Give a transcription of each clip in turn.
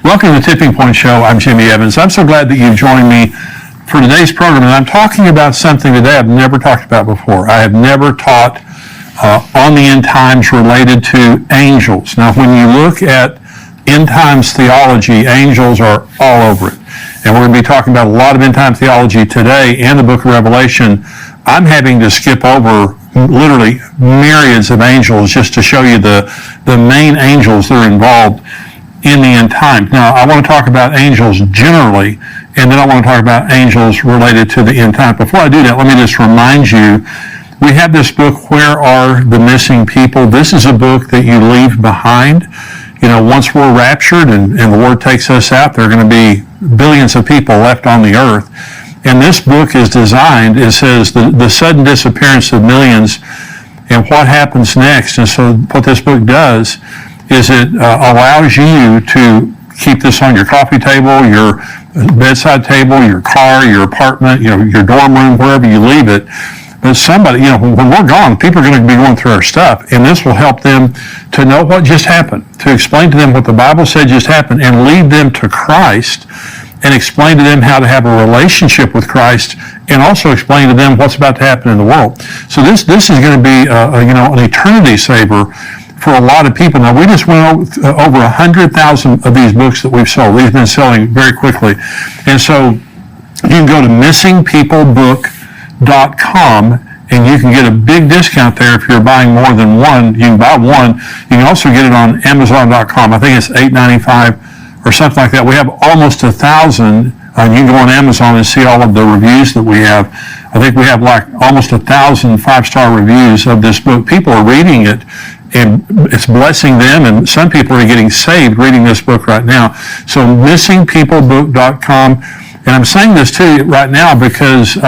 Welcome to the Tipping Point Show. I'm Jimmy Evans. I'm so glad that you've joined me for today's program. And I'm talking about something today I've never talked about before. I have never taught on the end times related to angels. Now, when you look at end times theology, angels are all over it. And we're going to be talking about a lot of end time theology today in the book of Revelation. I'm having to skip over literally myriads of angels just to show you the main angels that are involved in the end times. Now, I want to talk about angels generally, and then I want to talk about angels related to the end time. Before I do that, let me just remind you, we have this book, Where Are the Missing People? This is a book that you leave behind. You know, once we're raptured and the Lord takes us out, there are going to be billions of people left on the earth. And this book is designed, it says, the sudden disappearance of millions and what happens next. And so what this book does is it allows you to keep this on your coffee table, your bedside table, your car, your apartment, your dorm room, wherever you leave it. But somebody, when we're gone, people are going to be going through our stuff, and this will help them to know what just happened, to explain to them what the Bible said just happened, and lead them to Christ, and explain to them how to have a relationship with Christ, and also explain to them what's about to happen in the world. So this is going to be an eternity saver for a lot of people. Now, we just went over 100,000 of these books that we've sold. These have been selling very quickly. And so you can go to missingpeoplebook.com and you can get a big discount there if you're buying more than one. You can buy one. You can also get it on Amazon.com. I think it's $8.95 or something like that. We have almost 1,000. You can go on Amazon and see all of the reviews that we have. I think we have like almost 1,000 five-star reviews of this book. People are reading it, and it's blessing them, and some people are getting saved reading this book right now. So missingpeoplebook.com. And I'm saying this to you right now because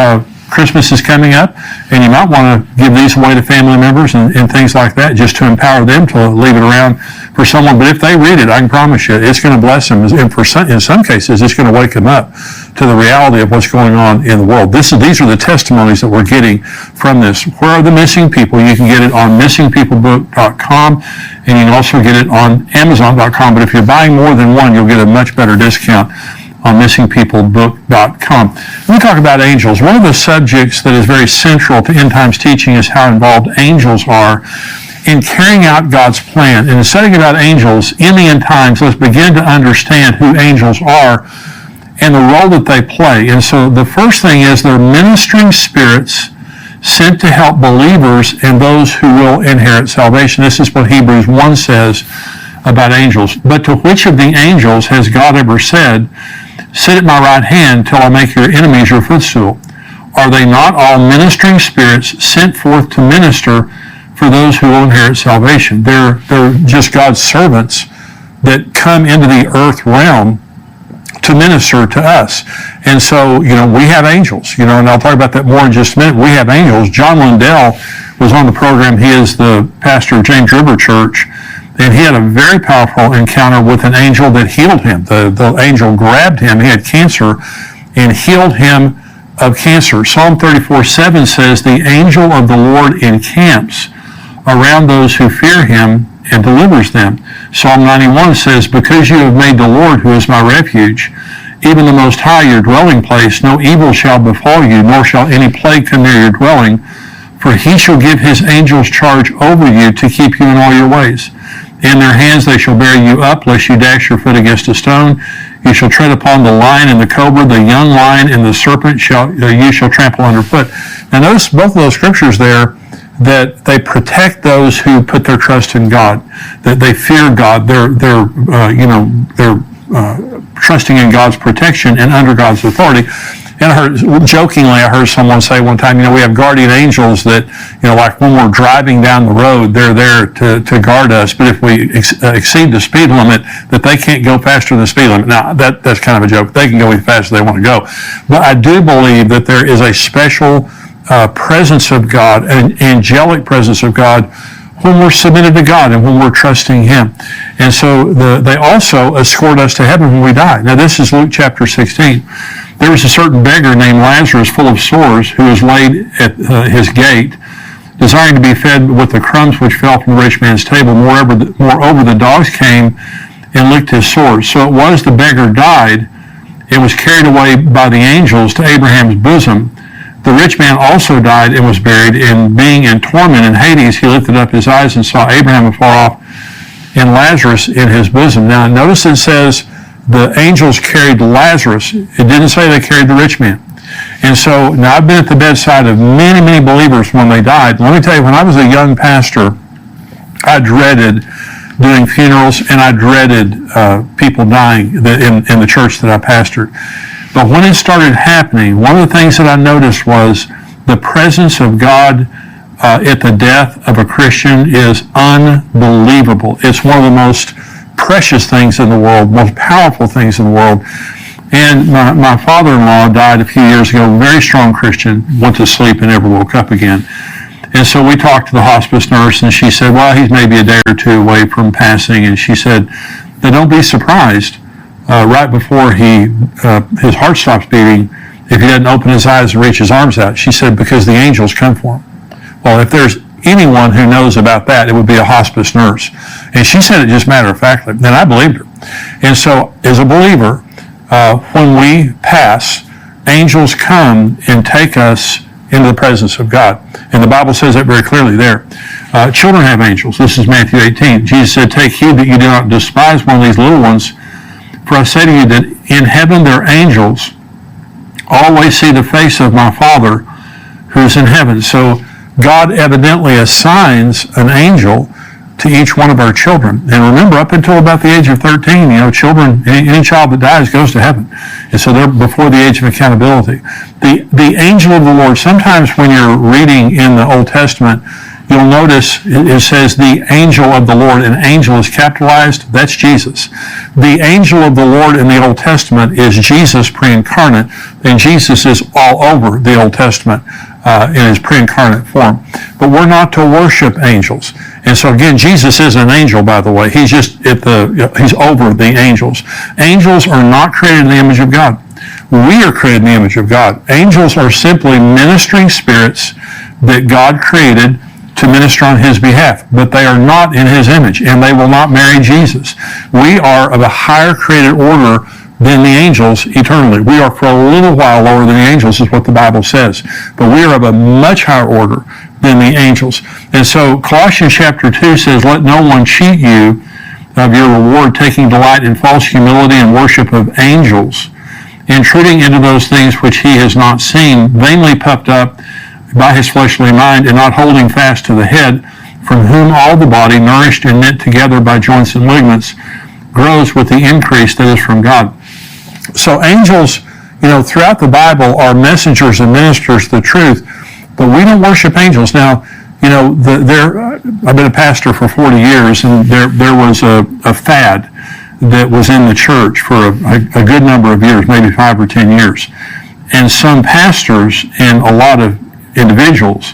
Christmas is coming up, and you might want to give these away to family members and things like that, just to empower them to leave it around for someone. But if they read it, I can promise you, it's going to bless them. And in some cases, it's going to wake them up to the reality of what's going on in the world. These are the testimonies that we're getting from this. Where Are the Missing People? You can get it on missingpeoplebook.com, and you can also get it on Amazon.com. But if you're buying more than one, you'll get a much better discount on missingpeoplebook.com. Let me talk about angels. One of the subjects that is very central to end times teaching is how involved angels are in carrying out God's plan. And in studying about angels in the end times, let's begin to understand who angels are and the role that they play. And so the first thing is they're ministering spirits sent to help believers and those who will inherit salvation. This is what Hebrews 1 says about angels. But to which of the angels has God ever said, "Sit at my right hand till I make your enemies your footstool"? Are they not all ministering spirits sent forth to minister for those who will inherit salvation? They're just God's servants that come into the earth realm to minister to us. And so, we have angels, and I'll talk about that more in just a minute. We have angels. John Lindell was on the program. He is the pastor of James River Church. And he had a very powerful encounter with an angel that healed him. The angel grabbed him. He had cancer and healed him of cancer. Psalm 34:7 says, "The angel of the Lord encamps around those who fear him and delivers them." Psalm 91 says, "Because you have made the Lord, who is my refuge, even the Most High, your dwelling place, no evil shall befall you, nor shall any plague come near your dwelling. For he shall give his angels charge over you to keep you in all your ways. In their hands they shall bear you up, lest you dash your foot against a stone. You shall tread upon the lion and the cobra, the young lion and the serpent you shall trample underfoot." Now notice both of those scriptures there, that they protect those who put their trust in God, that they fear God. They're trusting in God's protection and under God's authority. And I heard someone say one time, we have guardian angels that, like when we're driving down the road, they're there to guard us. But if we exceed the speed limit, that they can't go faster than the speed limit. Now, that's kind of a joke. They can go as fast as they want to go. But I do believe that there is a special presence of God, an angelic presence of God, when we're submitted to God and when we're trusting him. And so they also escort us to heaven when we die. Now, this is Luke chapter 16. There was a certain beggar named Lazarus, full of sores, who was laid at his gate, desiring to be fed with the crumbs which fell from the rich man's table. Moreover, the dogs came and licked his sores. So it was the beggar died and was carried away by the angels to Abraham's bosom. The rich man also died and was buried, and being in torment in Hades, he lifted up his eyes and saw Abraham afar off and Lazarus in his bosom. Now notice it says the angels carried Lazarus. It didn't say they carried the rich man. And so now I've been at the bedside of many, many believers when they died. Let me tell you, when I was a young pastor, I dreaded doing funerals, and I dreaded people dying in the church that I pastored. But when it started happening, one of the things that I noticed was the presence of God at the death of a Christian is unbelievable. It's one of the most precious things in the world, most powerful things in the world. And my father-in-law died a few years ago, very strong Christian, went to sleep and never woke up again. And so we talked to the hospice nurse, and she said, well, he's maybe a day or two away from passing. And she said, now don't be surprised right before his heart stops beating if he doesn't open his eyes and reach his arms out. She said, because the angels come for him. Well, if there's anyone who knows about that, it would be a hospice nurse. And she said it just matter-of-factly, and I believed her. And so as a believer, when we pass, angels come and take us into the presence of God. And the Bible says that very clearly there. Children have angels. This is Matthew 18. Jesus said, take heed that you do not despise one of these little ones, for I say to you that in heaven their angels always see the face of my Father who is in heaven. So God evidently assigns an angel to each one of our children. And remember, up until about the age of 13, children, any child that dies goes to heaven. And so they're before the age of accountability. The angel of the Lord, sometimes when you're reading in the Old Testament, you'll notice it says the angel of the Lord, and angel is capitalized. That's Jesus. The angel of the Lord in the Old Testament is Jesus pre-incarnate, and Jesus is all over the Old Testament in his pre-incarnate form. But we're not to worship angels. And so again, Jesus is an angel, by the way. He's just he's over the angels. Angels are not created in the image of God. We are created in the image of God. Angels are simply ministering spirits that God created to minister on his behalf, but they are not in his image, and they will not marry Jesus. We are of a higher created order than the angels eternally. We are for a little while lower than the angels, is what the Bible says. But we are of a much higher order than the angels. And so Colossians chapter 2 says, let no one cheat you of your reward, taking delight in false humility and worship of angels, intruding into those things which he has not seen, vainly puffed up by his fleshly mind, and not holding fast to the head, from whom all the body, nourished and knit together by joints and ligaments, grows with the increase that is from God. So angels, throughout the Bible are messengers and ministers of the truth, but we don't worship angels. Now, I've been a pastor for 40 years, and there was a fad that was in the church for a good number of years, maybe 5 or 10 years. And some pastors and a lot of individuals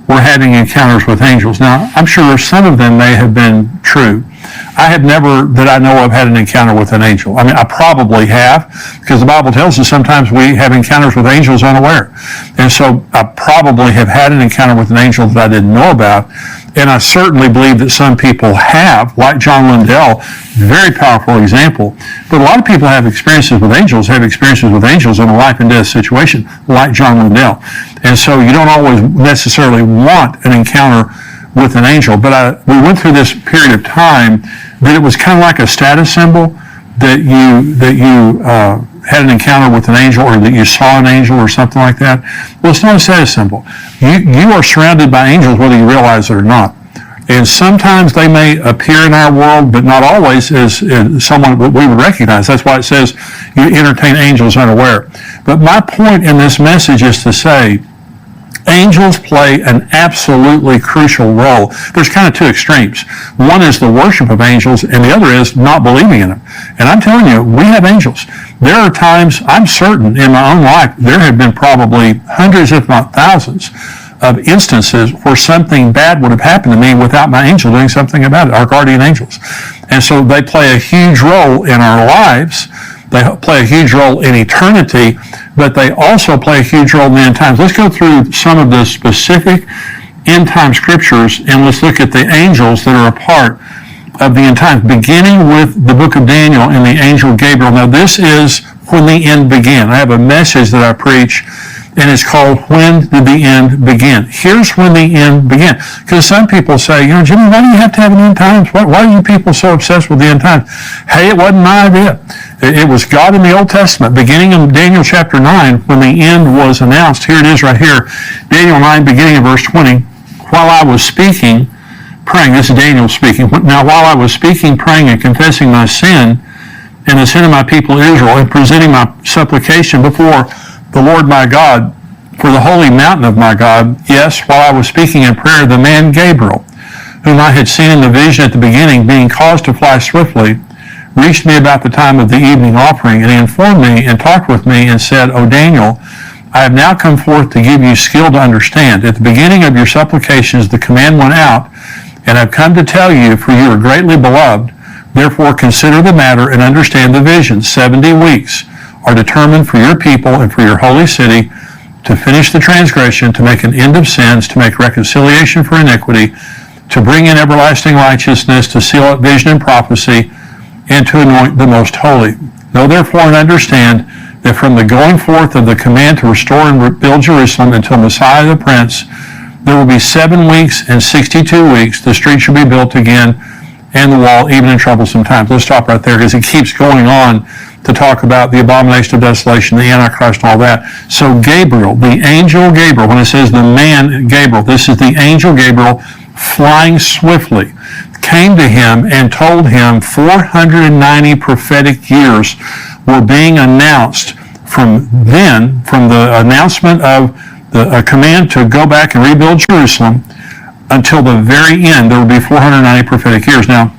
were having encounters with angels. Now, I'm sure some of them may have been true. I have never, that I know of, had an encounter with an angel. I mean, I probably have, because the Bible tells us sometimes we have encounters with angels unaware. And so I probably have had an encounter with an angel that I didn't know about. And I certainly believe that some people have, like John Lindell, very powerful example. But a lot of people have experiences with angels in a life and death situation, like John Lindell. And so you don't always necessarily want an encounter with an angel. But we went through this period of time that it was kind of like a status symbol that you had an encounter with an angel, or that you saw an angel or something like that. Well, it's not a status symbol. You are surrounded by angels whether you realize it or not. And sometimes they may appear in our world, but not always as someone we would recognize. That's why it says you entertain angels unaware. But my point in this message is to say, angels play an absolutely crucial role. There's kind of two extremes. One is the worship of angels, and the other is not believing in them. And I'm telling you, we have angels. There are times, I'm certain, in my own life, there have been probably hundreds, if not thousands, of instances where something bad would have happened to me without my angel doing something about it, our guardian angels. And so they play a huge role in our lives. They play a huge role in eternity, but they also play a huge role in the end times. Let's go through some of the specific end time scriptures, and let's look at the angels that are a part of the end times, beginning with the book of Daniel and the angel Gabriel. Now, this is when the end began. I have a message that I preach, and it's called When Did the End Begin? Here's when the end began. Because some people say, Jimmy, why do you have to have an end times? Why are you people so obsessed with the end times? Hey, it wasn't my idea. It was God in the Old Testament, beginning in Daniel chapter 9, when the end was announced. Here it is right here. Daniel 9, beginning in verse 20. While I was speaking, praying, this is Daniel speaking. Now, while I was speaking, praying, and confessing my sin, and the sin of my people Israel, and presenting my supplication before the Lord my God for the holy mountain of my God, yes, while I was speaking in prayer, the man Gabriel, whom I had seen in the vision at the beginning, being caused to fly swiftly, reached me about the time of the evening offering, and he informed me and talked with me and said, O Daniel, I have now come forth to give you skill to understand. At the beginning of your supplications, the command went out, and I've come to tell you, for you are greatly beloved. Therefore, consider the matter and understand the vision. 70 weeks are determined for your people and for your holy city to finish the transgression, to make an end of sins, to make reconciliation for iniquity, to bring in everlasting righteousness, to seal up vision and prophecy, and to anoint the most holy. Know therefore and understand that from the going forth of the command to restore and rebuild Jerusalem until Messiah the Prince, there will be 7 weeks and 62 weeks. The street shall be built again, and the wall, even in troublesome times. Let's stop right there, because it keeps going on to talk about the abomination of desolation, the Antichrist, and all that. So Gabriel, the angel Gabriel, when it says the man Gabriel, this is the angel Gabriel flying swiftly, came to him and told him 490 prophetic years were being announced from the announcement of a command to go back and rebuild Jerusalem, until the very end. There will be 490 prophetic years. Now,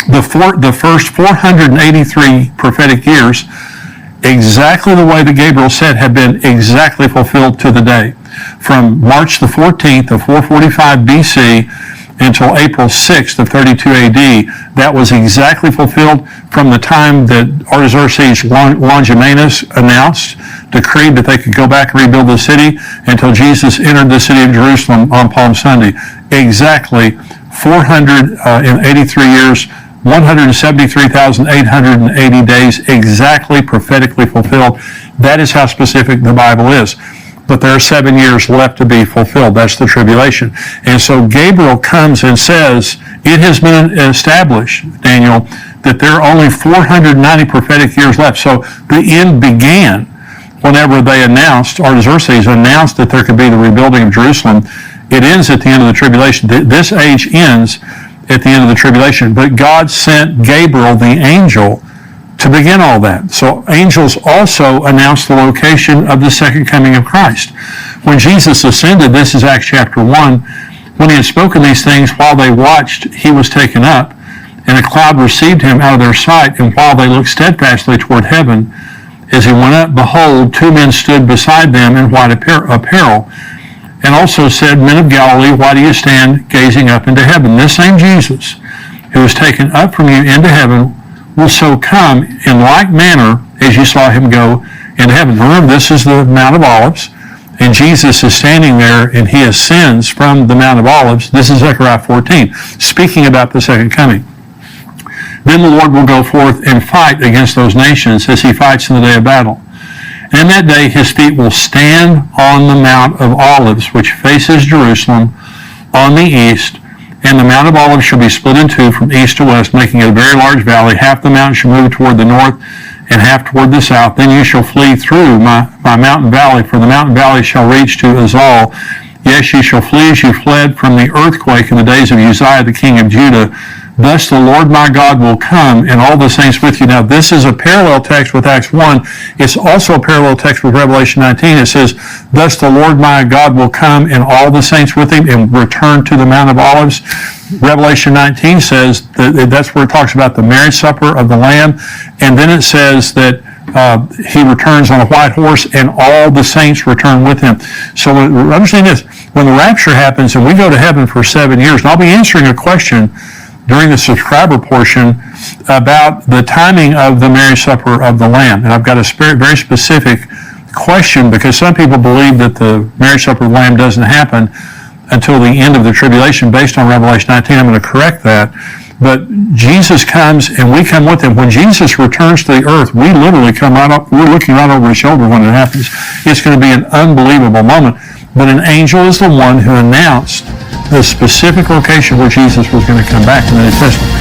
the first 483 prophetic years, exactly the way that Gabriel said, have been exactly fulfilled to the day. From March the 14th of 445 BC until April 6th of 32 AD, that was exactly fulfilled from the time that Artaxerxes Longimanus decreed that they could go back and rebuild the city, until Jesus entered the city of Jerusalem on Palm Sunday. Exactly 483 years, 173,880 days, exactly prophetically fulfilled. That is how specific the Bible is. But there are 7 years left to be fulfilled. That's the tribulation. And so Gabriel comes and says, it has been established, Daniel, that there are only 490 prophetic years left. So the end began whenever they Artaxerxes announced that there could be the rebuilding of Jerusalem. It ends at the end of the tribulation. This age ends at the end of the tribulation. But God sent Gabriel, the angel, to begin all that. So angels also announced the location of the second coming of Christ. When Jesus ascended, this is Acts chapter 1, when he had spoken these things, while they watched, he was taken up, and a cloud received him out of their sight, and while they looked steadfastly toward heaven, as he went up, behold, 2 men stood beside them in white apparel, and also said, Men of Galilee, why do you stand gazing up into heaven? This same Jesus, who was taken up from you into heaven, will so come in like manner as you saw him go into heaven. Remember, this is the Mount of Olives, and Jesus is standing there, and he ascends from the Mount of Olives. This is Zechariah 14, speaking about the second coming. Then the Lord will go forth and fight against those nations as he fights in the day of battle. And in that day his feet will stand on the Mount of Olives, which faces Jerusalem on the east, and the Mount of Olives shall be split in two from east to west, making it a very large valley. Half the mountain shall move toward the north, and half toward the south. Then you shall flee through my mountain valley, for the mountain valley shall reach to Azal. Yes, you shall flee as you fled from the earthquake in the days of Uzziah the king of Judah. Thus the Lord my God will come, and all the saints with you. Now, this is a parallel text with Acts 1. It's also a parallel text with Revelation 19. It says, Thus the Lord my God will come, and all the saints with him, and return to the Mount of Olives. Revelation 19 says that's where it talks about the marriage supper of the Lamb. And then it says that he returns on a white horse, and all the saints return with him. So understand this. When the rapture happens and we go to heaven for 7 years, and I'll be answering a question during the subscriber portion about the timing of the marriage supper of the Lamb. And I've got a very specific question, because some people believe that the marriage supper of the Lamb doesn't happen until the end of the tribulation based on Revelation 19. I'm going to correct that. But Jesus comes and we come with him. When Jesus returns to the earth, we literally come right up, we're looking right over his shoulder when it happens. It's going to be an unbelievable moment. But an angel is the one who announced the specific location where Jesus was going to come back in the New Testament.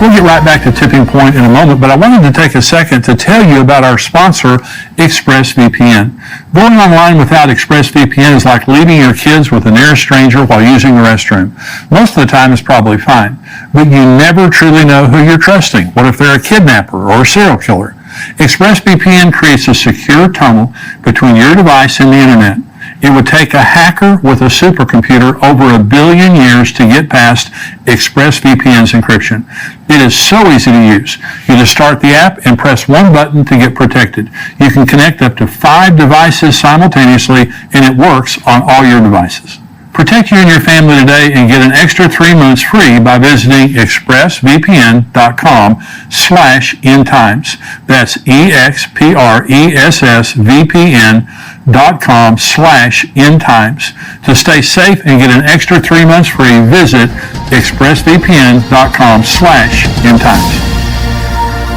We'll get right back to Tipping Point in a moment, but I wanted to take a second to tell you about our sponsor, ExpressVPN. Going online without ExpressVPN is like leaving your kids with the nearest stranger while using the restroom. Most of the time it's probably fine, but you never truly know who you're trusting. What if they're a kidnapper or a serial killer? ExpressVPN creates a secure tunnel between your device and the internet. It would take a hacker with a supercomputer over 1 billion years to get past ExpressVPN's encryption. It is so easy to use. You just start the app and press one button to get protected. You can connect up to 5 devices simultaneously, and it works on all your devices. Protect you and your family today and get an extra 3 months free by visiting expressvpn.com/endtimes. That's expressvpn.com/endtimes. To stay safe and get an extra 3 months free, visit expressvpn.com/endtimes.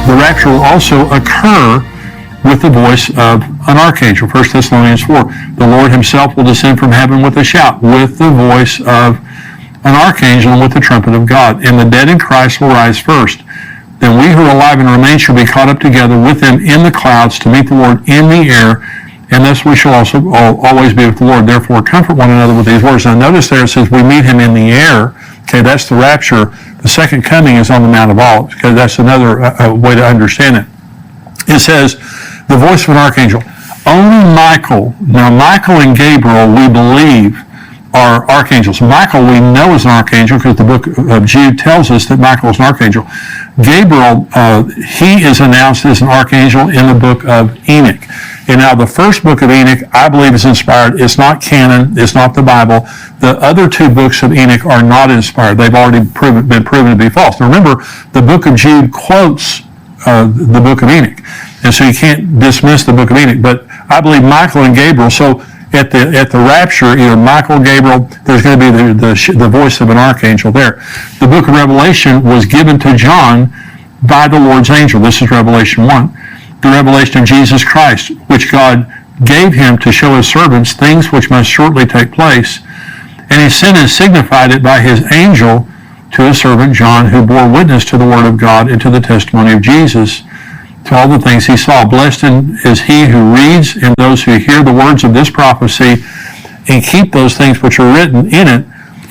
The rapture will also occur with the voice of an archangel. 1 Thessalonians 4. The Lord himself will descend from heaven with a shout, with the voice of an archangel and with the trumpet of God. And the dead in Christ will rise first. Then we who are alive and remain shall be caught up together with them in the clouds to meet the Lord in the air. And thus we shall also always be with the Lord. Therefore comfort one another with these words. Now notice there it says we meet him in the air. Okay, that's the rapture. The second coming is on the Mount of Olives. Okay, that's another way to understand it. It says, the voice of an archangel. Only Michael, now Michael and Gabriel, we believe, are archangels. Michael, we know is an archangel because the book of Jude tells us that Michael is an archangel. Gabriel, he is announced as an archangel in the book of Enoch. And now the first book of Enoch, I believe, is inspired. It's not canon. It's not the Bible. The other 2 books of Enoch are not inspired. They've already been proven to be false. Now remember, the book of Jude quotes the book of Enoch. And so you can't dismiss the book of Enoch. But I believe Michael and Gabriel, so at the rapture, either Michael or Gabriel, there's going to be the voice of an archangel there. The book of Revelation was given to John by the Lord's angel. This is Revelation 1. The revelation of Jesus Christ, which God gave him to show his servants things which must shortly take place. And he sent and signified it by his angel to his servant John, who bore witness to the word of God and to the testimony of Jesus, to all the things he saw. Blessed is he who reads and those who hear the words of this prophecy and keep those things which are written in it,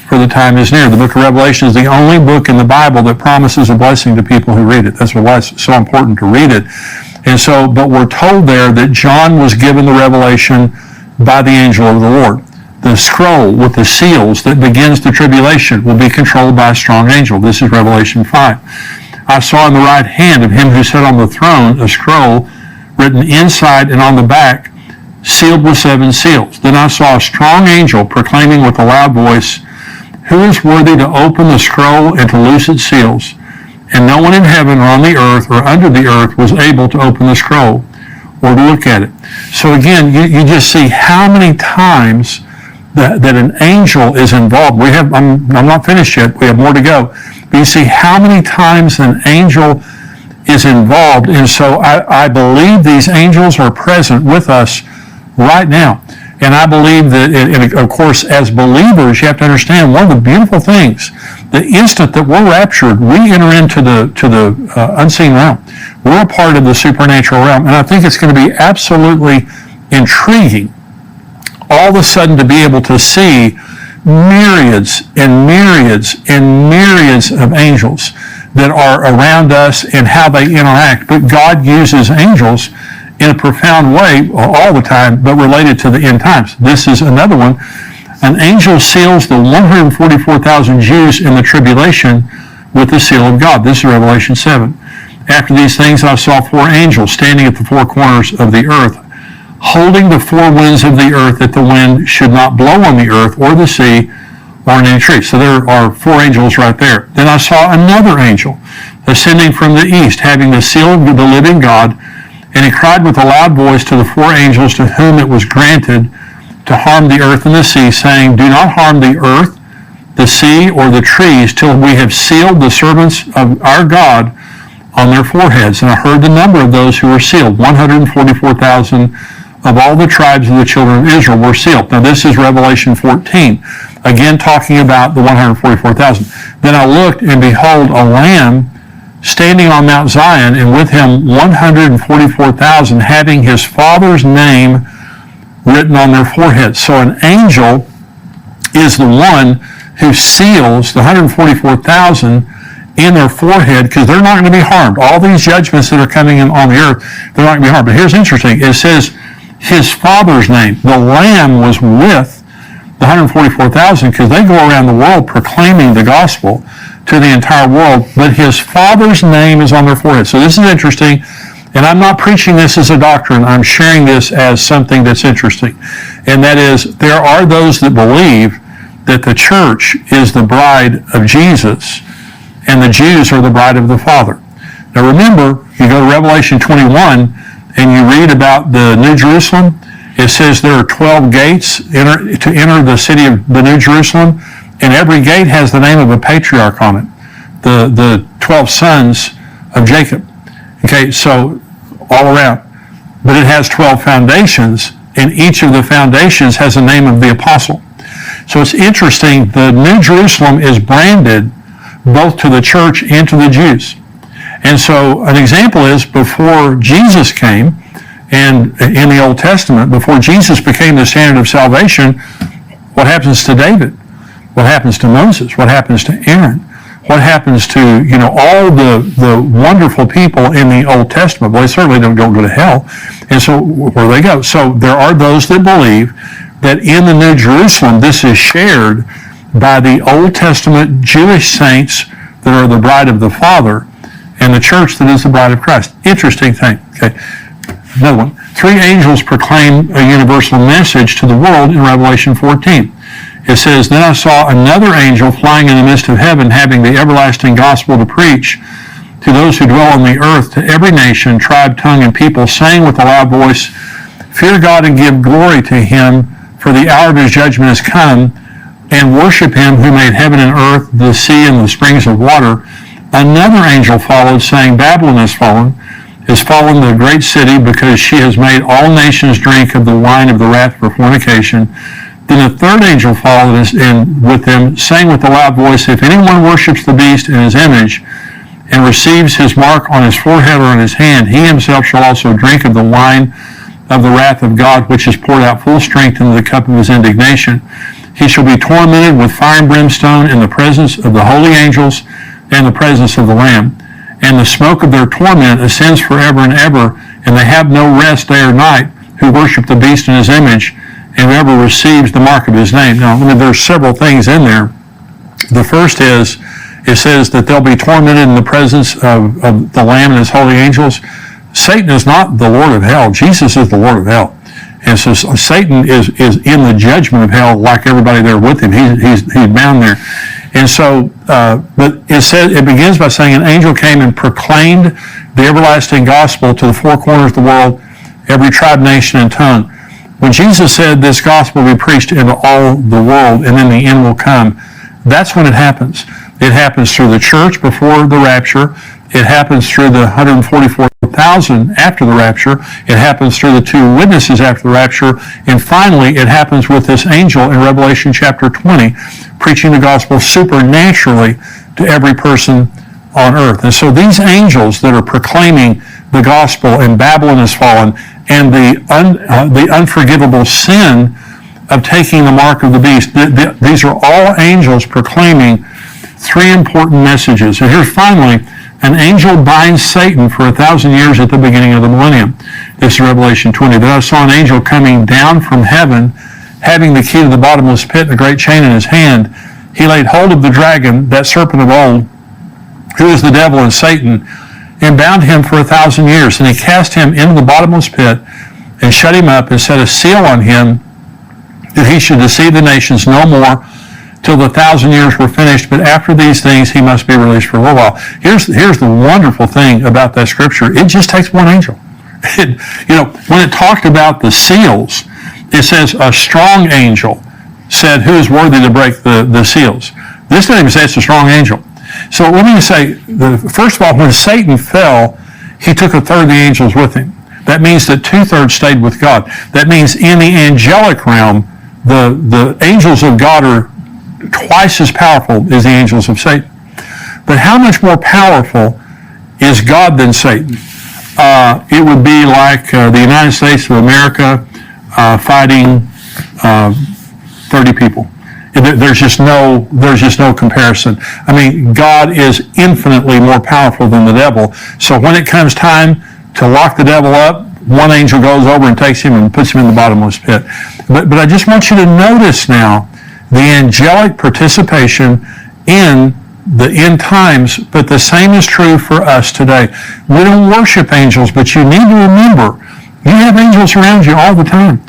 for the time is near. The book of Revelation is the only book in the Bible that promises a blessing to people who read it. That's why it's so important to read it. And so, but we're told there that John was given the revelation by the angel of the Lord. The scroll with the seals that begins the tribulation will be controlled by a strong angel. This is Revelation 5. I saw in the right hand of him who sat on the throne a scroll written inside and on the back, sealed with 7 seals. Then I saw a strong angel proclaiming with a loud voice, who is worthy to open the scroll and to loose its seals? And no one in heaven or on the earth or under the earth was able to open the scroll or to look at it. So again, you just see how many times that an angel is involved. I'm not finished yet. We have more to go. But you see how many times an angel is involved. And so I believe these angels are present with us right now. And I believe that, and of course, as believers, you have to understand one of the beautiful things. The instant that we're raptured, we enter into the unseen realm. We're a part of the supernatural realm. And I think it's going to be absolutely intriguing all of a sudden to be able to see myriads and myriads and myriads of angels that are around us and how they interact. But God uses angels in a profound way all the time, but related to the end times. This is another one. An angel seals the 144,000 Jews in the tribulation with the seal of God. This is Revelation 7. After these things I saw 4 angels standing at the 4 corners of the earth, holding the 4 winds of the earth, that the wind should not blow on the earth or the sea or on any tree. So there are 4 angels right there. Then I saw another angel ascending from the east, having the seal of the living God, and he cried with a loud voice to the 4 angels to whom it was granted to harm the earth and the sea, saying, do not harm the earth, the sea, or the trees, till we have sealed the servants of our God on their foreheads. And I heard the number of those who were sealed. 144,000 of all the tribes of the children of Israel were sealed. Now this is Revelation 14, again talking about the 144,000. Then I looked, and behold, a Lamb standing on Mount Zion, and with him 144,000, having his Father's name written on their foreheads. So an angel is the one who seals the 144,000 in their forehead, because they're not going to be harmed. All these judgments that are coming in on the earth, they're not going to be harmed. But here's interesting. It says his Father's name. The Lamb was with the 144,000 because they go around the world proclaiming the gospel to the entire world, but his Father's name is on their forehead. So this is interesting, and I'm not preaching this as a doctrine. I'm sharing this as something that's interesting, and that is there are those that believe that the church is the bride of Jesus and the Jews are the bride of the Father. Now remember, you go to Revelation 21 and you read about the New Jerusalem. It says there are 12 gates to enter the city of the New Jerusalem, and every gate has the name of a patriarch on it, the 12 sons of Jacob. Okay, so all around. But it has 12 foundations, and each of the foundations has the name of the apostle. So it's interesting, the New Jerusalem is branded both to the church and to the Jews. And so an example is before Jesus came, and in the Old Testament, before Jesus became the standard of salvation, what happens to David? What happens to Moses? What happens to Aaron? What happens to, all the wonderful people in the Old Testament? Well, they certainly don't go to hell. And so where do they go? So there are those that believe that in the New Jerusalem, this is shared by the Old Testament Jewish saints that are the bride of the Father and the church that is the bride of Christ. Interesting thing. Okay. Another one. 3 angels proclaim a universal message to the world in Revelation 14. It says, then I saw another angel flying in the midst of heaven, having the everlasting gospel to preach to those who dwell on the earth, to every nation, tribe, tongue, and people, saying with a loud voice, fear God and give glory to him, for the hour of his judgment is come, and worship him who made heaven and earth, the sea, and the springs of water. Another angel followed, saying, Babylon is fallen the great city, because she has made all nations drink of the wine of the wrath of her fornication. Then a third angel followed and with them, saying with a loud voice, if anyone worships the beast in his image, and receives his mark on his forehead or on his hand, he himself shall also drink of the wine of the wrath of God, which is poured out full strength into the cup of his indignation. He shall be tormented with fire and brimstone in the presence of the holy angels and the presence of the Lamb. And the smoke of their torment ascends forever and ever, and they have no rest day or night who worship the beast in his image, and whoever receives the mark of his name. Now, there's several things in there. The first is, it says that they'll be tormented in the presence of the Lamb and his holy angels. Satan is not the Lord of hell. Jesus is the Lord of hell. And so Satan is in the judgment of hell like everybody there with him. He's bound there. And so, but it begins by saying an angel came and proclaimed the everlasting gospel to the 4 corners of the world, every tribe, nation, and tongue. When Jesus said this gospel will be preached into all the world and then the end will come, that's when it happens. It happens through the church before the rapture. It happens through the 144,000 after the rapture. It happens through the 2 witnesses after the rapture. And finally, it happens with this angel in Revelation chapter 20, preaching the gospel supernaturally to every person on earth. And so these angels that are proclaiming the gospel, and Babylon is fallen, and the unforgivable sin of taking the mark of the beast, these are all angels proclaiming 3 important messages. And here's finally, an angel binds Satan for 1,000 years at the beginning of the millennium. This is Revelation 20. Then I saw an angel coming down from heaven, having the key to the bottomless pit and a great chain in his hand. He laid hold of the dragon, that serpent of old, who is the devil and Satan, and bound him for 1,000 years. And he cast him into the bottomless pit and shut him up and set a seal on him, that he should deceive the nations no more till the 1,000 years were finished. But after these things, he must be released for a little while. Here's the wonderful thing about that scripture. It just takes one angel. When it talked about the seals, it says a strong angel said, who is worthy to break the seals? This didn't even say it's a strong angel. So let me say, first of all, when Satan fell, he took a third of the angels with him. That means that 2/3 stayed with God. That means in the angelic realm, the angels of God are twice as powerful as the angels of Satan. But how much more powerful is God than Satan? It would be like the United States of America fighting 30 people. There's just no comparison. I mean, God is infinitely more powerful than the devil. So when it comes time to lock the devil up, one angel goes over and takes him and puts him in the bottomless pit. But I just want you to notice now the angelic participation in the end times, but the same is true for us today. We don't worship angels, but you need to remember, you have angels around you all the time.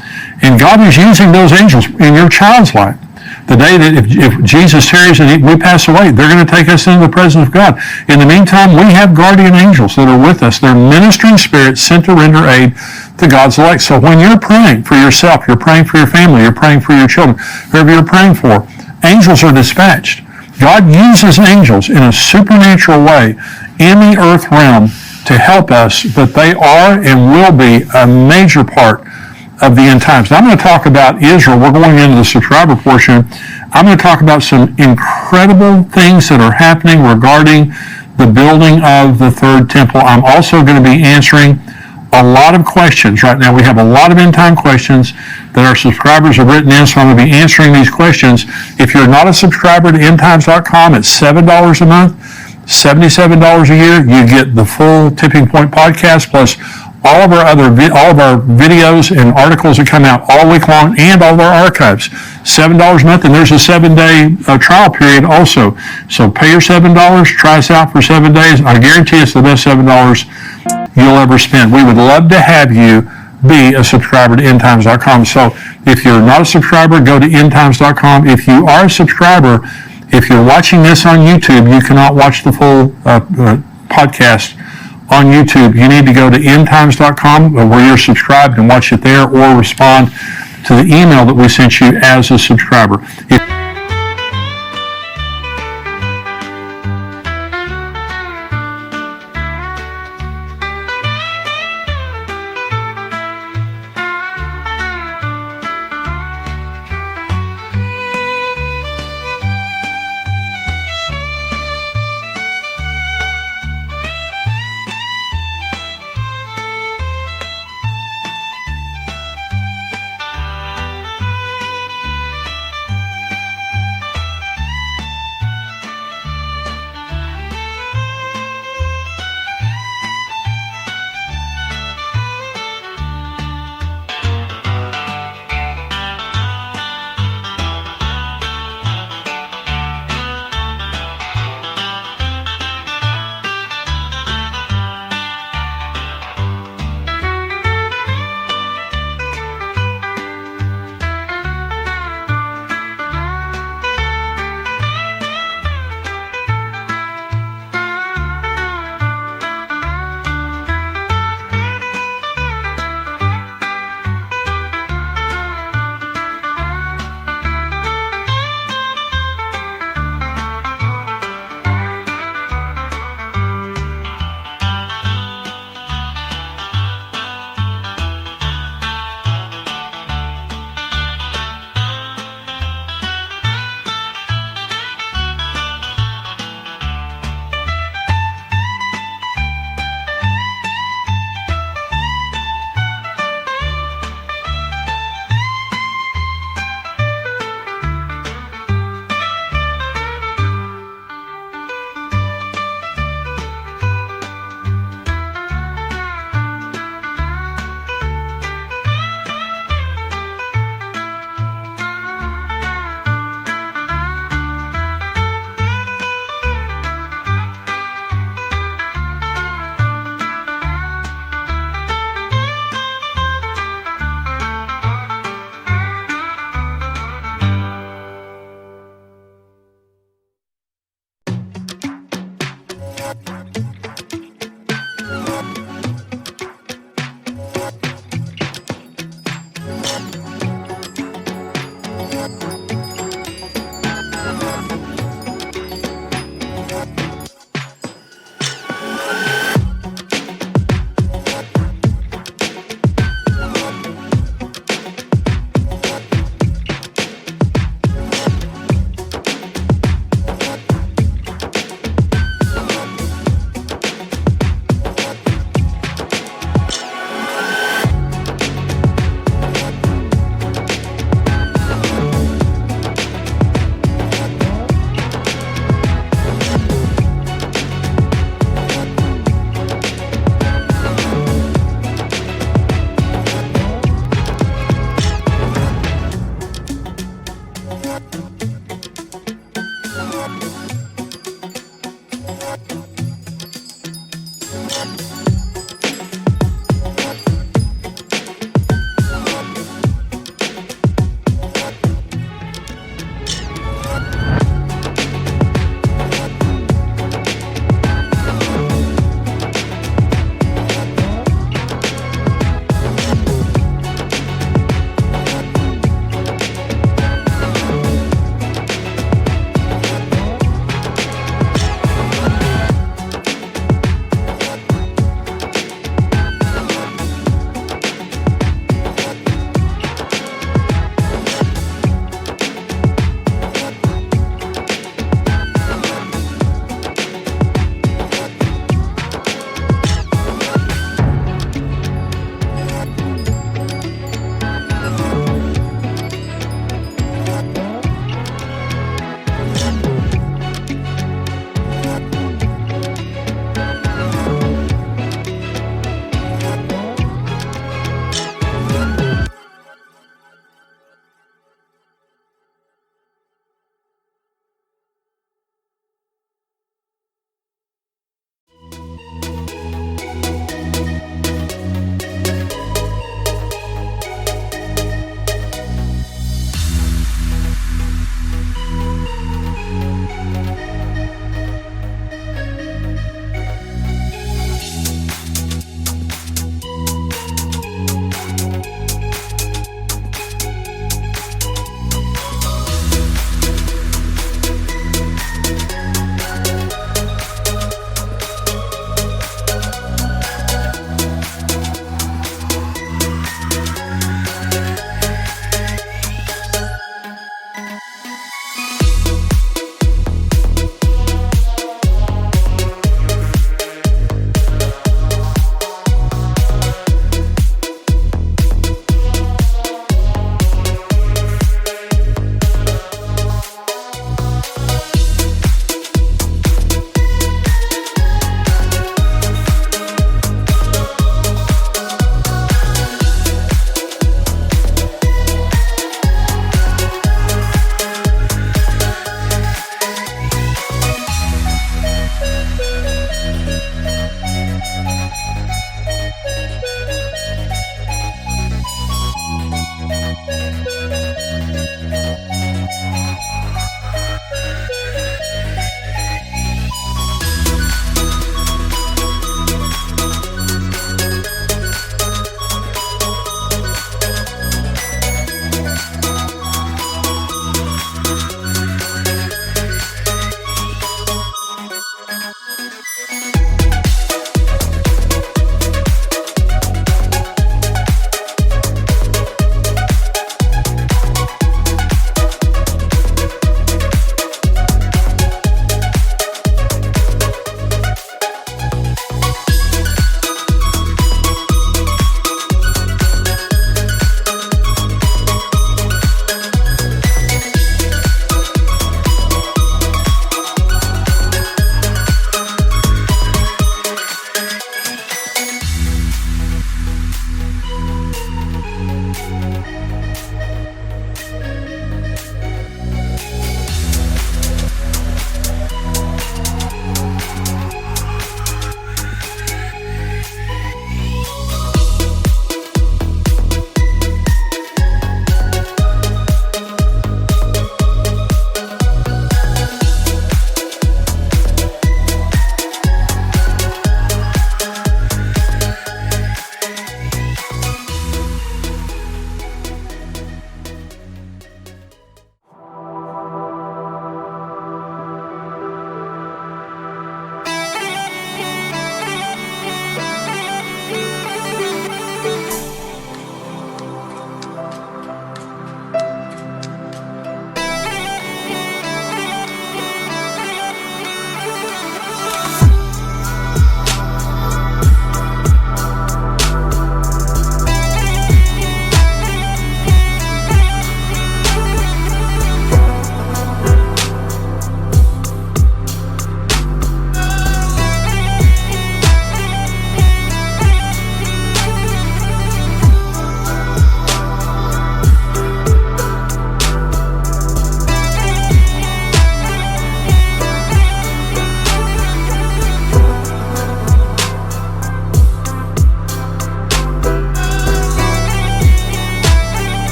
And God is using those angels in your child's life. The day that if Jesus tarries and we pass away, they're going to take us into the presence of God. In the meantime, we have guardian angels that are with us. They're ministering spirits sent to render aid to God's elect. So when you're praying for yourself, you're praying for your family, you're praying for your children, whoever you're praying for, angels are dispatched. God uses angels in a supernatural way in the earth realm to help us, but they are and will be a major part of the end times. Now I'm going to talk about Israel. We're going into the subscriber portion. I'm going to talk about some incredible things that are happening regarding the building of the third temple. I'm also going to be answering a lot of questions right now. We have a lot of end time questions that our subscribers have written in, so I'm going to be answering these questions. If you're not a subscriber to endtimes.com, it's $7 a month, $77 a year. You get the full Tipping Point podcast plus all of our videos and articles that come out all week long, and all of our archives. $7 a month, and there's a 7-day trial period also. So pay your $7, try us out for 7 days. I guarantee it's the best $7 you'll ever spend. We would love to have you be a subscriber to endtimes.com. So if you're not a subscriber, go to endtimes.com. If you are a subscriber, if you're watching this on YouTube, you cannot watch the full podcast on YouTube. You need to go to endtimes.com where you're subscribed and watch it there, or respond to the email that we sent you as a subscriber.